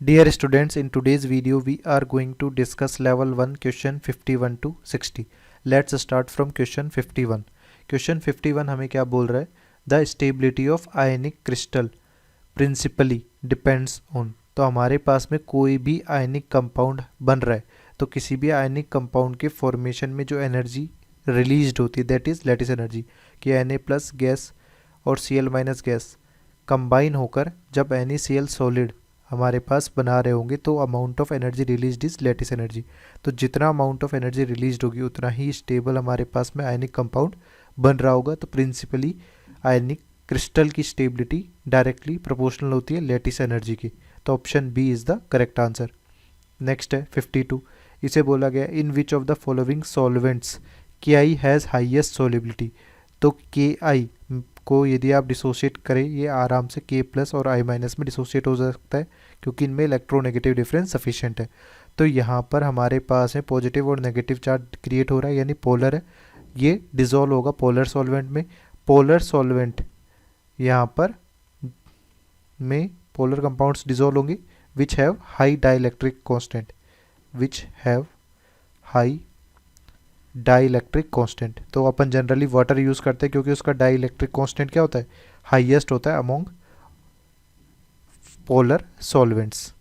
Dear students, in today's video we are going to discuss level 1 question 51 to 60. Let's start from question 51. Question 51 हमें क्या बोल रहा है? The stability of ionic crystal principally depends on. तो हमारे पास में कोई भी आयनिक कंपाउंड बन रहा है तो किसी भी आयनिक कंपाउंड के फॉर्मेशन में जो एनर्जी रिलीज्ड होती है दैट इज लैटिस एनर्जी कि Na+ गैस और Cl- गैस कंबाइन होकर जब NaCl सॉलिड हमारे पास बना रहे होंगे तो amount of energy released is lattice energy. तो जितना अमाउंट ऑफ एनर्जी रिलीज्ड होगी उतना ही स्टेबल हमारे पास में आयनिक कंपाउंड बन रहा होगा। तो प्रिंसिपली आयनिक क्रिस्टल की स्टेबिलिटी डायरेक्टली प्रोपोर्शनल होती है लैटिस एनर्जी की। तो option B is the correct answer. Next है 52। इसे बोला गया in which of the following solvents KI has highest solubility. तो KI को यदि आप डिसोशिएट करें ये आराम से K+ और I- में डिसोशिएट हो सकता है क्योंकि इनमें इलेक्ट्रोनेगेटिव डिफरेंस सफिशिएंट है। तो यहाँ पर हमारे पास है पॉजिटिव और नेगेटिव चार्ज क्रिएट हो रहा है यानी पोलर है, ये डिजोल्व होगा पोलर सॉल्वेंट में। पोलर सॉल्वेंट यहाँ पर में पोलर कंपाउंड्स डिजोल्व होंगे which have high dielectric constant, which have high dielectric constant. तो अपन जनरली वाटर यूज़ करते हैं क्योंकि उसका डाइलेक्ट्रिक कांस्टेंट क्या होता है, हाईएस्ट होता है अमोंग पोलर सॉल्वेंट्स।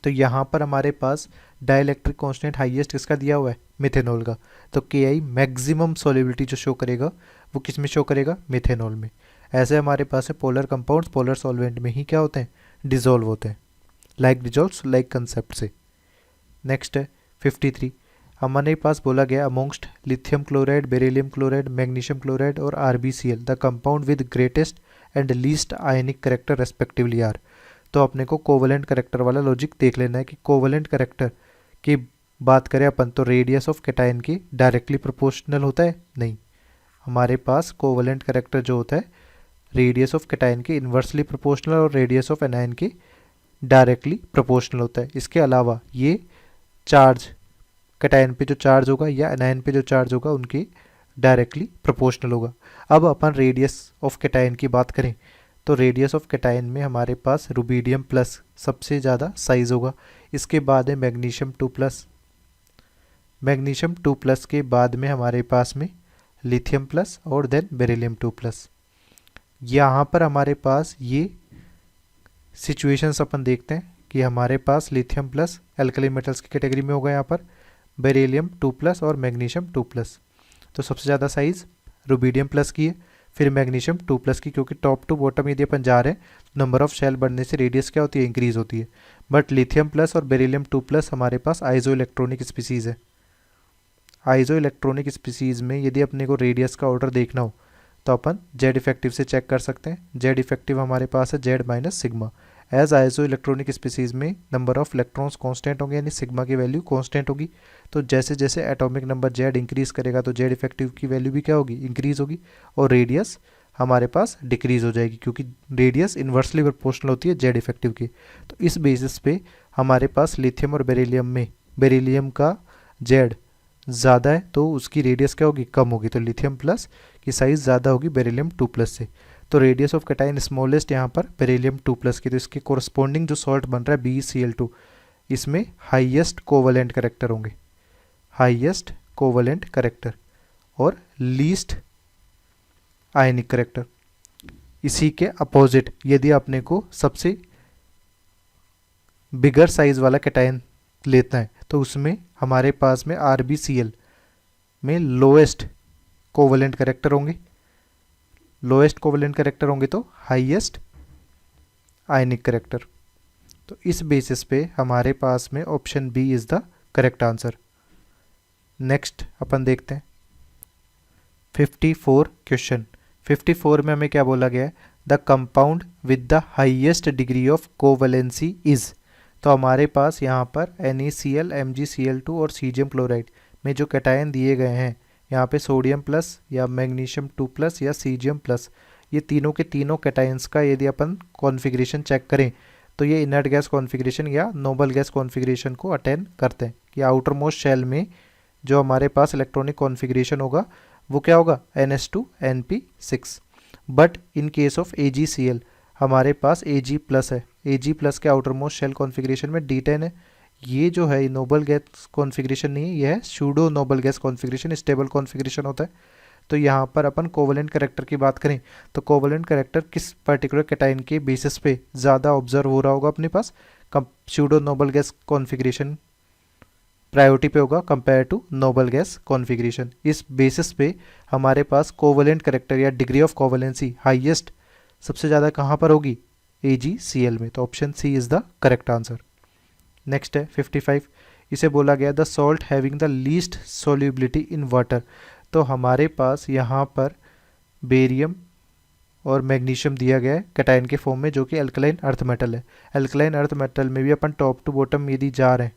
तो यहाँ पर हमारे पास डाइलेक्ट्रिक कांस्टेंट हाईएस्ट किसका दिया हुआ है, मिथेनॉल का। तो KI मैक्सिमम सॉल्युबिलिटी जो शो करेगा वो किस में शो करेगा, मिथेनॉल में। ऐसे हमारे पास है पोलर कंपाउंड्स पोलर सॉल्वेंट में ही क्या होते हैं, डिजोल्व होते हैं, लाइक डिजोल्व लाइक कंसेप्ट से। नेक्स्ट है 53। हमारे पास बोला गया amongst lithium chloride, beryllium chloride, magnesium chloride और RbCl the compound with greatest and least ionic character respectively are. तो अपने को कोवलेंट करेक्टर वाला लॉजिक देख लेना है कि कोवलेंट करेक्टर की बात करें अपन तो रेडियस ऑफ कैटायन की डायरेक्टली प्रोपोर्शनल होता है, नहीं। हमारे पास कोवलेंट करेक्टर जो होता है रेडियस ऑफ कैटायन के इन्वर्सली प्रोपोर्शनल और रेडियस ऑफ एनायन के डायरेक्टली प्रोपोर्शनल होता है। इसके अलावा ये चार्ज कैटायन पे जो चार्ज होगा या एनायन पे जो चार्ज होगा उनके डायरेक्टली प्रोपोर्शनल होगा। अब अपन रेडियस ऑफ कैटायन की बात करें तो रेडियस ऑफ कैटायन में हमारे पास रुबीडियम प्लस सबसे ज़्यादा साइज होगा, इसके बाद है मैग्नीशियम 2+, मैग्नीशियम 2+ के बाद में हमारे पास में लिथियम प्लस और देन बेरिलियम 2+। यहाँ पर हमारे पास ये सिचुएशंस अपन देखते हैं कि हमारे पास लिथियम प्लस एल्कली मेटल्स की कैटेगरी में होगा, यहाँ पर बेरिलियम 2+ और मैग्नीशियम 2+। तो सबसे ज़्यादा साइज रुबीडियम प्लस की है, फिर मैग्नीशियम 2+ की, क्योंकि टॉप टू बॉटम यदि अपन जा रहे हैं नंबर ऑफ शेल बढ़ने से रेडियस क्या होती है, इंक्रीज होती है। बट लिथियम प्लस और बेरिलियम 2+ हमारे पास आइजो इलेक्ट्रॉनिक स्पीसीज़ है। आइजो इलेक्ट्रॉनिक स्पीसीज़ में यदि अपने को रेडियस का ऑर्डर देखना हो तो अपन जेड इफेक्टिव से चेक कर सकते हैं। जेड इफेक्टिव हमारे पास है Z-σ। एज आइजो इलेक्ट्रॉनिक स्पीसीज़ में नंबर ऑफ इलेक्ट्रॉन्स कांस्टेंट होंगे यानी सिग्मा की वैल्यू कांस्टेंट होगी। तो जैसे जैसे एटॉमिक नंबर जेड इंक्रीज करेगा तो जेड इफेक्टिव की वैल्यू भी क्या होगी, इंक्रीज होगी, और रेडियस हमारे पास डिक्रीज हो जाएगी क्योंकि रेडियस इन्वर्सली प्रोपोर्शनल होती है जेड इफेक्टिव की। तो इस बेसिस पे हमारे पास लिथियम और बेरिलियम में बेरिलियम का जेड ज़्यादा है तो उसकी रेडियस क्या होगी, कम होगी। तो लिथियम प्लस की साइज़ ज़्यादा होगी बेरिलियम 2+ से। तो रेडियस ऑफ कैटायन स्मॉलेस्ट यहाँ पर बेरिलियम 2+ की, तो इसके कोरस्पॉन्डिंग जो सॉल्ट बन रहा है BeCl2 इसमें हाईएस्ट कोवलेंट करेक्टर होंगे, हाईएस्ट कोवलेंट करेक्टर और लीस्ट आयनिक करेक्टर। इसी के अपोजिट यदि आपने को सबसे बिगर साइज वाला कैटायन लेता है तो उसमें हमारे पास में RbCl में लोएस्ट कोवलेंट करेक्टर होंगे, लोएस्ट कोवलेंट करेक्टर होंगे तो हाईएस्ट आयनिक करेक्टर। तो इस बेसिस पे हमारे पास में option B is the correct answer. Next अपन देखते हैं 54 क्वेश्चन। 54 में हमें क्या बोला गया है, the compound with the highest degree of covalency is. तो हमारे पास यहाँ पर NaCl, MgCl2 और सीजियम क्लोराइड में जो कैटायन दिए गए हैं यहाँ पे सोडियम प्लस या मैग्नीशियम 2+ या सीजियम प्लस, ये तीनों के तीनों कैटायंस का यदि अपन कॉन्फ़िगरेशन चेक करें तो ये इनर्ट गैस कॉन्फ़िगरेशन या नोबल गैस कॉन्फ़िगरेशन को अटेन करते हैं कि आउटर मोस्ट शेल में जो हमारे पास इलेक्ट्रॉनिक कॉन्फ़िगरेशन होगा वो क्या होगा, NH2 NP6। But in case of AgCl हमारे पास Ag प्लस है, Ag प्लस के आउटर मोस्ट शेल कॉन्फ़िगरेशन में D10 है। ये जो है नोबल गैस कॉन्फ़िगरेशन नहीं है, यह है pseudo noble gas configuration, stable configuration होता है। तो यहाँ पर अपन कोवलेंट कैरेक्टर की बात करें तो कोवलेंट कैरेक्टर किस पर्टिकुलर कैटायन के बेसिस पे ज़्यादा ऑब्जर्व हो रहा होगा अपने पास, pseudo noble gas configuration priority पे होगा compare to noble gas configuration. इस बेसिस पे हमारे पास कोवलेंट कैरेक्टर या डिग्री ऑफ कोवलेंसी हाईएस्ट सबसे ज़्यादा कहाँ पर होगी, AgCl में। तो option C is the correct answer. Next है 55, इसे बोला गया the salt having the least solubility in water. तो हमारे पास यहाँ पर बेरियम और मैग्नीशियम दिया गया है कैटायन के फॉर्म में, जो कि अल्कलाइन अर्थ मेटल है। अल्कलाइन अर्थ मेटल में भी अपन टॉप टू बॉटम यदि जा रहे हैं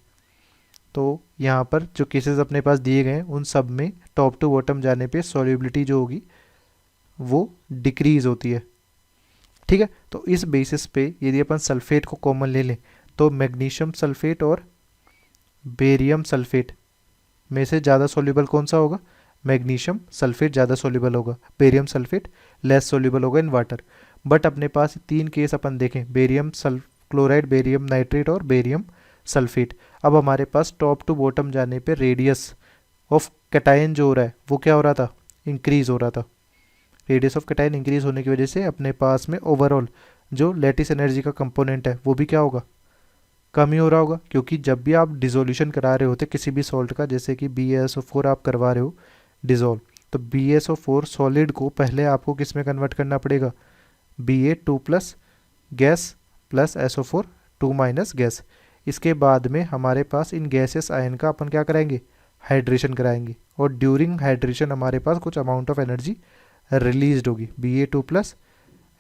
तो यहाँ पर जो केसेस अपने पास दिए गए हैं उन सब में टॉप टू बॉटम जाने पे सॉल्युबिलिटी जो होगी वो डिक्रीज होती है। ठीक है, तो इस बेसिस पे यदि अपन सल्फेट को कॉमन ले लें तो मैग्नीशियम सल्फेट और बेरियम सल्फेट में से ज़्यादा सॉल्युबल कौन सा होगा, मैग्नीशियम सल्फेट ज़्यादा सॉल्युबल होगा, बेरियम सल्फेट लेस सॉल्युबल होगा इन वाटर। बट अपने पास 3 केस अपन देखें, बेरियम क्लोराइड, बेरियम नाइट्रेट और बेरियम सल्फेट। अब हमारे पास टॉप टू बॉटम जाने पे रेडियस ऑफ कैटायन जो हो रहा है वो क्या हो रहा था, इंक्रीज हो रहा था। रेडियस ऑफ कैटायन इंक्रीज होने की वजह से अपने पास में ओवरऑल जो लैटिस एनर्जी का कंपोनेंट है वो भी क्या होगा, कम ही हो रहा होगा। क्योंकि जब भी आप डिसोल्यूशन करा रहे होते किसी भी सॉल्ट का, जैसे कि BaSO4 आप करवा रहे हो डिजोल्व, तो BaSO4 सॉलिड को पहले आपको किस में कन्वर्ट करना पड़ेगा, Ba2 plus gas plus SO4 2 minus gas. इसके बाद में हमारे पास इन गैसेस आयन का अपन क्या कराएंगे, हाइड्रेशन कराएंगे, और ड्यूरिंग हाइड्रेशन हमारे पास कुछ अमाउंट ऑफ एनर्जी रिलीज होगी, Ba2 प्लस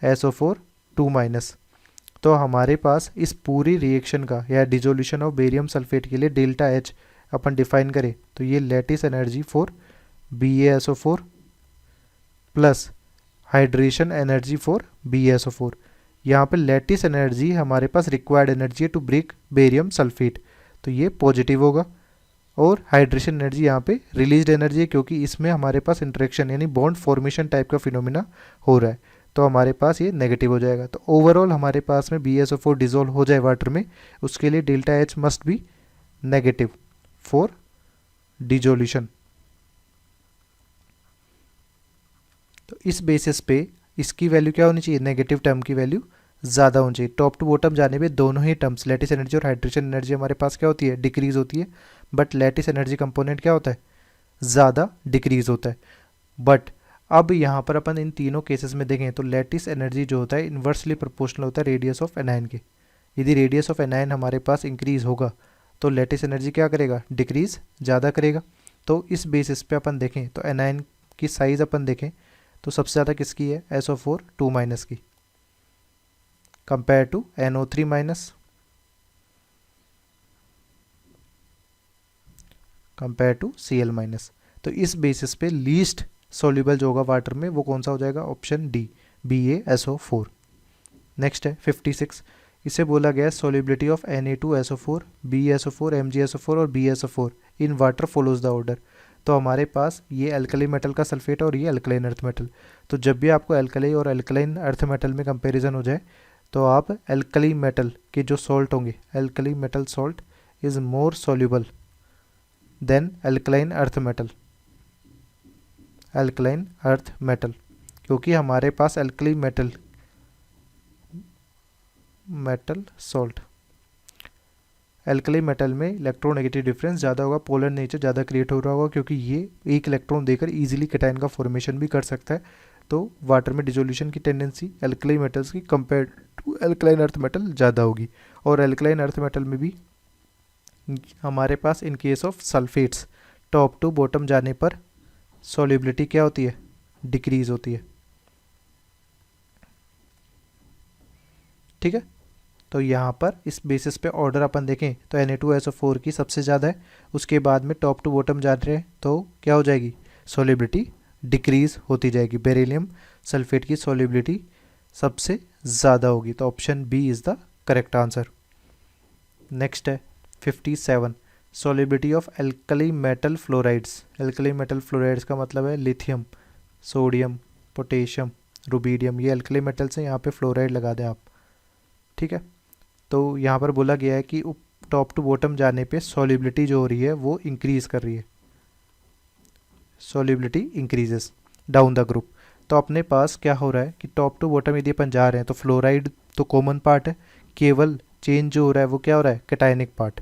SO4 2 माइनस। तो हमारे पास इस पूरी रिएक्शन का या डिसोल्यूशन ऑफ बेरियम सल्फेट के लिए डेल्टा H अपन डिफाइन करें तो ये lattice energy for BaSO4 plus hydration energy for BaSO4। यहाँ पे लैटिस एनर्जी हमारे पास रिक्वायर्ड एनर्जी है टू ब्रेक बेरियम सल्फेट, तो ये पॉजिटिव होगा। और हाइड्रेशन एनर्जी यहाँ पे रिलीज्ड एनर्जी है, क्योंकि इसमें हमारे पास इंटरेक्शन यानी बॉन्ड फॉर्मेशन टाइप का फिनोमिना हो रहा है, तो हमारे पास ये नेगेटिव हो जाएगा। तो ओवरऑल हमारे पास में BaSO4 डिजोल्व हो जाए वाटर में, उसके लिए delta H must be negative for dissolution. तो इस बेसिस पे इसकी वैल्यू क्या होनी चाहिए, नेगेटिव टर्म की वैल्यू ज़्यादा होनी चाहिए। टॉप टू बॉटम जाने पे दोनों ही टर्म्स लैटिस एनर्जी और हाइड्रेशन एनर्जी हमारे पास क्या होती है, डिक्रीज होती है। बट लैटिस एनर्जी कंपोनेंट क्या होता है, ज़्यादा डिक्रीज होता है। बट अब यहाँ पर अपन इन तीनों केसेस में देखें तो लैटिस एनर्जी जो होता है इन्वर्सली प्रोपोर्शनल होता है रेडियस ऑफ एनायन के। यदि रेडियस ऑफ एनायन हमारे पास इंक्रीज होगा तो लैटिस एनर्जी क्या करेगा, डिक्रीज ज़्यादा करेगा। तो इस बेसिस पे अपन देखें तो एनायन की साइज़ अपन देखें तो सबसे ज़्यादा किसकी है, SO4 2 माइनस की compare to NO3 minus, compare to Cl minus. तो इस बेसिस पे लीस्ट सॉल्युबल जो होगा वाटर में वो कौन सा हो जाएगा, ऑप्शन डी, BaSO4। नेक्स्ट है 56, इसे बोला गया solubility of Na2SO4, BaSO4, MgSO4 और BaSO4 in water follows the order. तो हमारे पास ये अल्कली मेटल का सल्फेट और ये अल्कलाइन अर्थ मेटल। तो जब भी आपको अल्कली और अल्कलाइन अर्थ मेटल में कंपैरिजन हो जाए तो आप अल्कली मेटल के जो सॉल्ट होंगे, alkali metal salt is more soluble than alkaline earth metal, alkaline earth metal, क्योंकि हमारे पास alkali metal salt, alkali metal में इलेक्ट्रोनेगेटिव डिफरेंस ज़्यादा होगा, पोलर नेचर ज़्यादा क्रिएट हो रहा होगा, क्योंकि ये एक इलेक्ट्रॉन देकर इजीली कैटायन का फॉर्मेशन भी कर सकता है। तो वाटर में डिसोल्यूशन की टेंडेंसी अल्कली मेटल्स की compare to alkaline earth metal ज़्यादा होगी। और अल्कलाइन अर्थ मेटल में भी हमारे पास in case of sulphates top to bottom जाने पर सॉल्युबिलिटी क्या होती है, डिक्रीज होती है। ठीक है, तो यहाँ पर इस बेसिस पे ऑर्डर अपन देखें तो Na2SO4 की सबसे ज़्यादा है, उसके बाद में टॉप टू बॉटम जा रहे हैं तो क्या हो जाएगी, सॉल्युबिलिटी डिक्रीज होती जाएगी, बेरिलियम सल्फेट की सॉल्युबिलिटी सबसे ज़्यादा होगी। तो option B is the correct answer. Next है 57, solubility of alkali metal fluorides. Alkali metal fluorides का मतलब है लिथियम, सोडियम, पोटेशियम रुबीडियम, ये अल्कली मेटल्स हैं, यहाँ पे फ्लोराइड लगा दें आप, ठीक है। तो यहाँ पर बोला गया है कि टॉप टू बॉटम जाने पे सॉल्युबिलिटी जो हो रही है वो इंक्रीज कर रही है, solubility increases down the group. तो अपने पास क्या हो रहा है कि टॉप टू बॉटम यदि अपन जा रहे हैं तो फ्लोराइड तो कॉमन पार्ट है, केवल चेंज जो हो रहा है वो क्या हो रहा है, cationic part,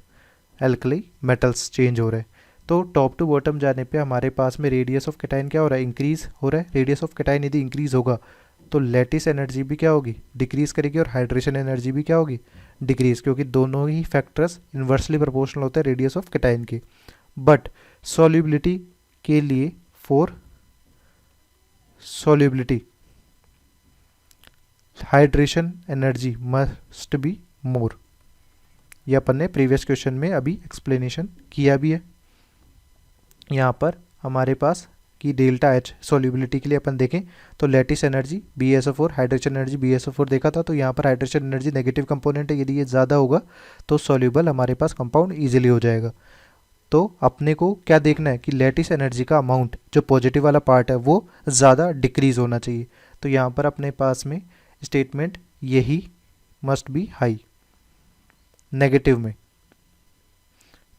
alkali metals change हो रहे हैं। तो टॉप टू बॉटम जाने पे हमारे पास में रेडियस ऑफ कैटायन क्या हो रहा है, इंक्रीज हो रहा है। रेडियस ऑफ कैटायन यदि इंक्रीज होगा तो लैटिस एनर्जी भी क्या होगी, डिक्रीज करेगी, और हाइड्रेशन एनर्जी भी क्या होगी, डिक्रीज, क्योंकि दोनों ही फैक्टर्स इन्वर्सली प्रोपोर्शनल होते हैं रेडियस ऑफ कैटायन के। बट सॉल्युबिलिटी के लिए, for solubility hydration energy must be more, ये अपन ने प्रीवियस क्वेश्चन में अभी एक्सप्लेनेशन किया भी है। यहाँ पर हमारे पास कि डेल्टा एच सॉल्युबिलिटी के लिए अपन देखें तो lattice energy BSO4, hydration energy BSO4 देखा था, तो यहाँ पर हाइड्रेशन एनर्जी नेगेटिव कंपोनेंट है, यदि ये ज़्यादा होगा तो सॉल्युबल हमारे पास कंपाउंड ईजिली हो जाएगा। तो अपने को क्या देखना है कि लैटिस एनर्जी का अमाउंट जो पॉजिटिव वाला पार्ट है वो ज़्यादा डिक्रीज होना चाहिए। तो यहाँ पर अपने पास में स्टेटमेंट यही मस्ट बी हाई नेगेटिव में।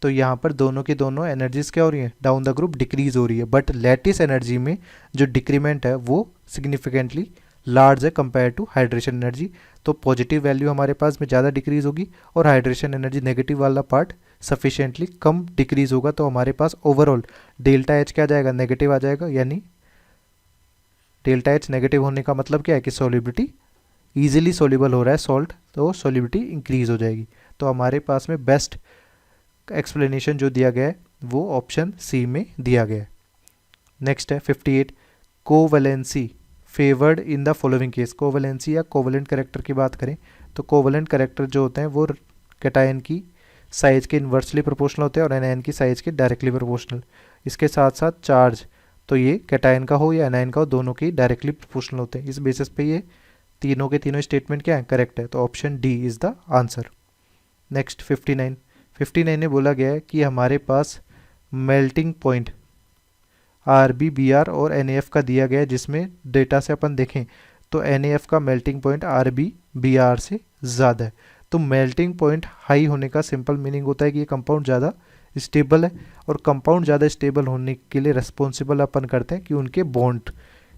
तो यहाँ पर दोनों की दोनों एनर्जीज क्या हो रही है, डाउन द ग्रुप डिक्रीज हो रही है, बट लैटिस एनर्जी में जो डिक्रीमेंट है वो सिग्निफिकेंटली लार्ज है कंपेयर टू हाइड्रेशन एनर्जी। तो पॉजिटिव वैल्यू हमारे पास में ज़्यादा डिक्रीज होगी और हाइड्रेशन एनर्जी नेगेटिव वाला पार्ट सफिशिएंटली कम डिक्रीज होगा। तो हमारे पास ओवरऑल डेल्टा एच क्या आ जाएगा, नेगेटिव आ जाएगा, यानी डेल्टा एच नेगेटिव होने का मतलब क्या है कि सॉल्युबिलिटी ईजिली सॉल्युबल हो रहा है सॉल्ट, तो सॉल्युबिलिटी इंक्रीज हो जाएगी। तो हमारे पास में बेस्ट एक्सप्लेनेशन जो दिया गया है वो ऑप्शन सी में दिया गया है। नेक्स्ट है 58, covalency favoured in the following case. Covalency या कोवैलेंट कैरेक्टर की बात करें तो कोवैलेंट कैरेक्टर जो होते हैं वो कैटायन की साइज के इन्वर्सली प्रोपोर्शनल होते हैं और एनायन की साइज के डायरेक्टली प्रोपोर्शनल। इसके साथ साथ चार्ज तो ये कैटायन का हो या एनायन का हो, दोनों के डायरेक्टली प्रोपोर्शनल होते हैं। इस बेसिस पे ये तीनों के तीनों स्टेटमेंट क्या है, करेक्ट है। तो option D is the answer. Next 59 में बोला गया है कि हमारे पास मेल्टिंग पॉइंट RB/Br और NaF का दिया गया है, जिसमें डेटा से अपन देखें तो NaF का मेल्टिंग पॉइंट RB/Br से ज़्यादा है। तो मेल्टिंग पॉइंट हाई होने का सिंपल मीनिंग होता है कि ये कंपाउंड ज़्यादा स्टेबल है, और कंपाउंड ज़्यादा स्टेबल होने के लिए रिस्पॉन्सिबल अपन करते हैं कि उनके बॉन्ड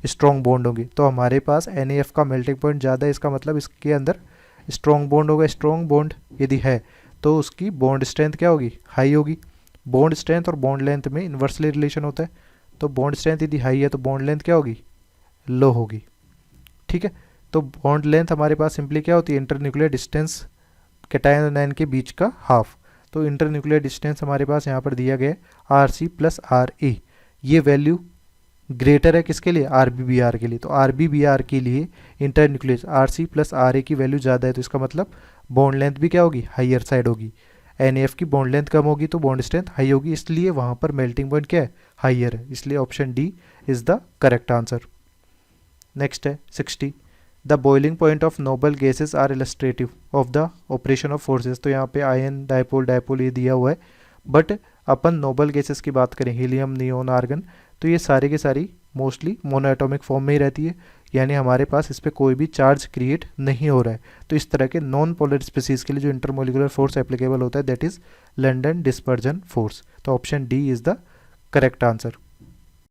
स्ट्रॉन्ग बॉन्ड होंगे। तो हमारे पास NaF का मेल्टिंग पॉइंट ज़्यादा है, इसका मतलब इसके अंदर स्ट्रॉन्ग बॉन्ड होगा। स्ट्रॉन्ग बॉन्ड यदि है तो उसकी बॉन्ड स्ट्रेंथ क्या होगी, हाई होगी। बॉन्ड स्ट्रेंथ और बॉन्ड लेंथ में इन्वर्सली रिलेशन होता है, तो बॉन्ड स्ट्रेंथ यदि हाई है तो बॉन्ड लेंथ क्या होगी, लो होगी, ठीक है। तो बॉन्ड लेंथ हमारे पास सिंपली क्या होती है, इंटरन्यूक्लियर डिस्टेंस कैटायन और एनायन के बीच का हाफ। तो इंटरन्यूक्लियर डिस्टेंस हमारे पास यहाँ पर दिया गया है RC + RA। ये वैल्यू ग्रेटर है किसके लिए, RB/Br के लिए। तो RB/Br के लिए इंटरन्यूक्लियर RC + RA की वैल्यू ज़्यादा है, तो इसका मतलब बॉन्ड लेंथ भी क्या होगी, हाइयर साइड होगी। NaF की बॉन्ड लेंथ कम होगी तो बॉन्ड स्ट्रेंथ हाई होगी, इसलिए वहाँ पर मेल्टिंग पॉइंट क्या है, हाइयर है। इसलिए option D is the correct answer. Next है 60, the boiling point of noble gases are illustrative of the operation of forces. तो यहाँ पे आयन, डायपोल, डायपोल ये दिया हुआ है, बट अपन नोबल गैसेस की बात करें, हीलियम, नियोन, आर्गन, तो ये सारी की सारी मोस्टली मोनोएटॉमिक फॉर्म में ही रहती है, यानी हमारे पास इस पर कोई भी चार्ज क्रिएट नहीं हो रहा है। तो इस तरह के नॉन पोलर स्पीसीज के लिए जो इंटरमोलिकुलर फोर्स एप्लीकेबल होता है that is London dispersion force. तो option D is the correct answer.